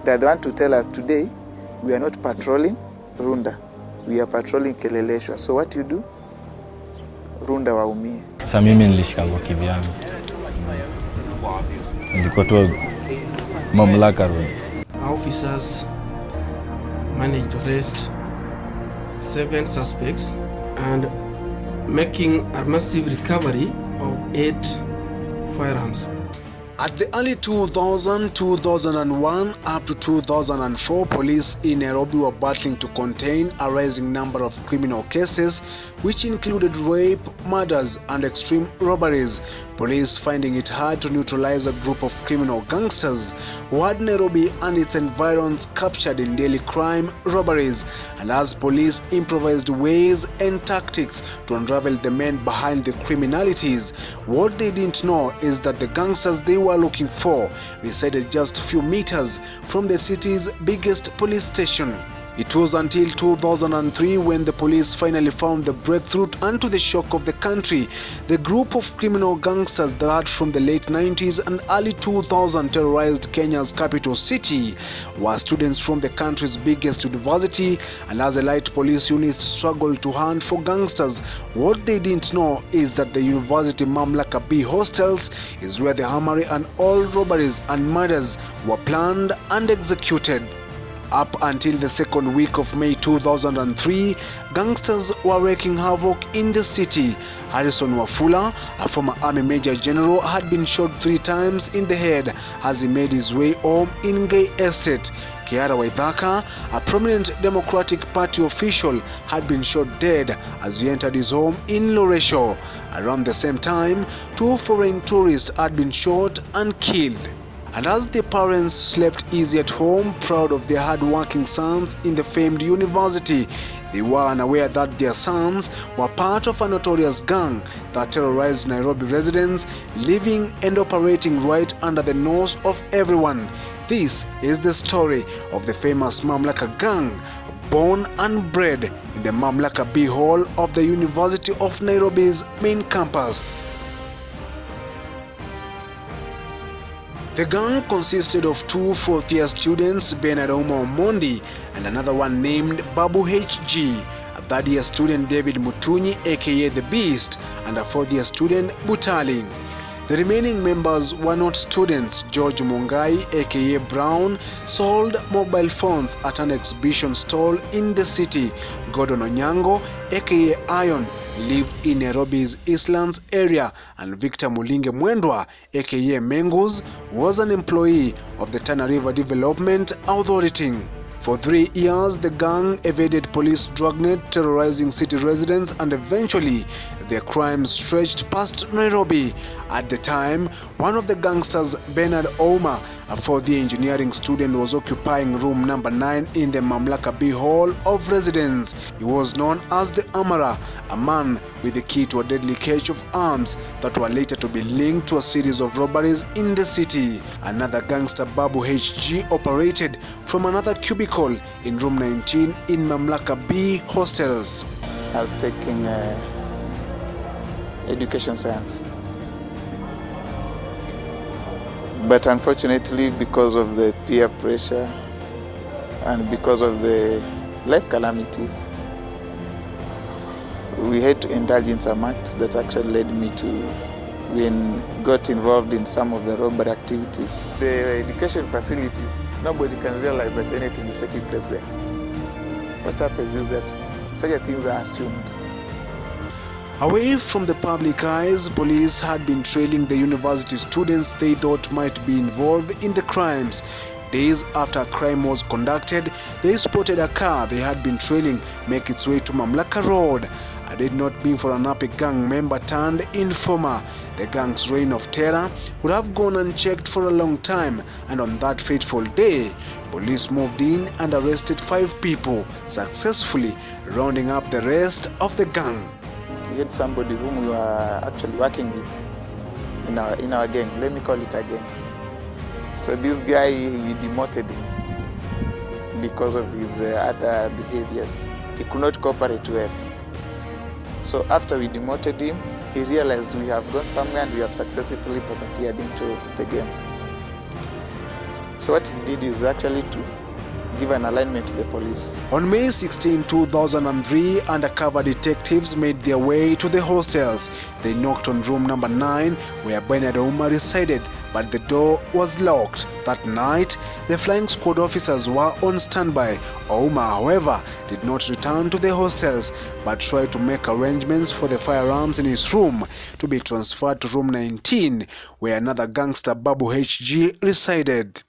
They want to tell us today, we are not patrolling Runda, we are patrolling Keleleshwa. So what you do? Runda waumie. Sasa mimi nilishikangwa kivyangu. Nilikuwa tu Mamlaka road. Officers managed to arrest 7 suspects and making a massive recovery of 8 firearms. At the early 2001 up to 2004, police in Nairobi were battling to contain a rising number of criminal cases, which included rape, murders, and extreme robberies. Police finding it hard to neutralize a group of criminal gangsters who had Nairobi and its environs captured in daily crime robberies. And as police improvised ways and tactics to unravel the men behind the criminalities, what they didn't know is that the gangsters they were looking for resided just a few meters from the city's biggest police station. It was until 2003 when the police finally found the breakthrough, and to the shock of the country, the group of criminal gangsters that had from the late 90s and early 2000s terrorized Kenya's capital city were students from the country's biggest university, and as elite police units struggled to hunt for gangsters, what they didn't know is that the university Mamlaka B hostels is where the hammery and all robberies and murders were planned and executed. Up until the second week of May 2003, gangsters were wreaking havoc in the city. Harrison Wafula, a former army major general, had been shot 3 times in the head as he made his way home in Gay Estate. Kiara Waithaka, a prominent Democratic Party official, had been shot dead as he entered his home in Loresho. Around the same time, 2 foreign tourists had been shot and killed. And as the parents slept easy at home, proud of their hard-working sons in the famed university, they were unaware that their sons were part of a notorious gang that terrorized Nairobi residents, living and operating right under the nose of everyone. This is the story of the famous Mamlaka gang, born and bred in the Mamlaka B Hall of the University of Nairobi's main campus. The gang consisted of 2 fourth-year students, Bernard Omondi, and another one named Babu HG, a third-year student David Mutunyi aka The Beast, and a 4th-year student Butali. The remaining members were not students. George Mungai aka Brown sold mobile phones at an exhibition stall in the city. Gordon Onyango aka Iron lived in Nairobi's Eastlands area, and Victor Mulinge Mwendwa aka Mengus was an employee of the Tana River Development Authority. For 3 years, the gang evaded police dragnet, terrorizing city residents, and eventually their crimes stretched past Nairobi. At the time, one of the gangsters, Bernard Ouma, a 4th-year engineering student, was occupying room number 9 in the Mamlaka B Hall of Residence. He was known as the Amara, a man with the key to a deadly cache of arms that were later to be linked to a series of robberies in the city. Another gangster, Babu HG, operated from another cubicle in room 19 in Mamlaka B Hostels. I was taking education science. But unfortunately, because of the peer pressure and because of the life calamities, we had to indulge in some acts that actually led me to got involved in some of the robbery activities. The education facilities, nobody can realize that anything is taking place there. What happens is that such things are assumed. Away from the public eyes, police had been trailing the university students they thought might be involved in the crimes. Days after a crime was conducted, they spotted a car they had been trailing make its way to Mamlaka Road. Had it not been for an epic gang member turned informer, the gang's reign of terror would have gone unchecked for a long time, and on that fateful day, police moved in and arrested 5 people, successfully rounding up the rest of the gang. We had somebody whom we were actually working with in our gang. Let me call it a gang. So this guy, we demoted him because of his other behaviors. He could not cooperate well. So after we demoted him, he realized we have gone somewhere and we have successfully persevered into the game. So what he did is actually to give an alignment to the police. On May 16, 2003, undercover detectives made their way to the hostels. They knocked on room number 9, where Bernard Ouma resided, but the door was locked. That night, the flying squad officers were on standby. Ouma, however, did not return to the hostels, but tried to make arrangements for the firearms in his room to be transferred to room 19, where another gangster, Babu HG, resided.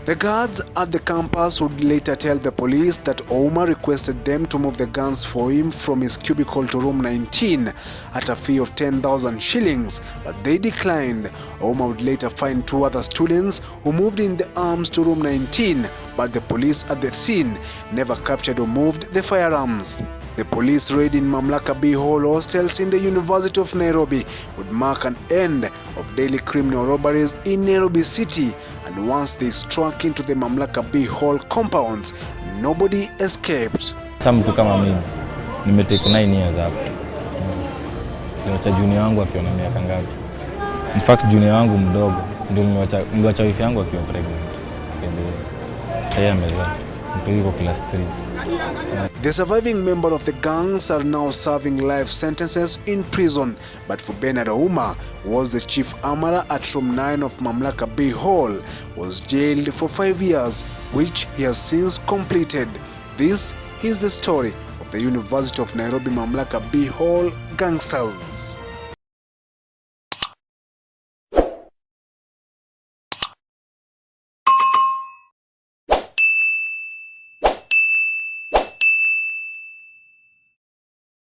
The guards at the campus would later tell the police that Ouma requested them to move the guns for him from his cubicle to room 19 at a fee of 10,000 shillings, but they declined. Ouma would later find 2 other students who moved in the arms to room 19, but the police at the scene never captured or moved the firearms. The police raid in Mamlaka B Hall hostels in the University of Nairobi would mark an end of daily criminal robberies in Nairobi City, and once they struck into the Mamlaka B Hall compounds, nobody escaped. Sasa mtu kama mimi nimetake 9 years hapo. Niliacha junior wangu akiwa na miaka ngapi? In fact junior wangu mdogo ndio niliacha wife yangu akiwa pregnant. Yeye amezaa. Mtu yuko class 3. The surviving member of the gangs are now serving life sentences in prison, but for Bernard Ouma, who was the chief armorer at room 9 of Mamlaka B Hall, was jailed for 5 years, which he has since completed. This is the story of the University of Nairobi Mamlaka B Hall gangsters.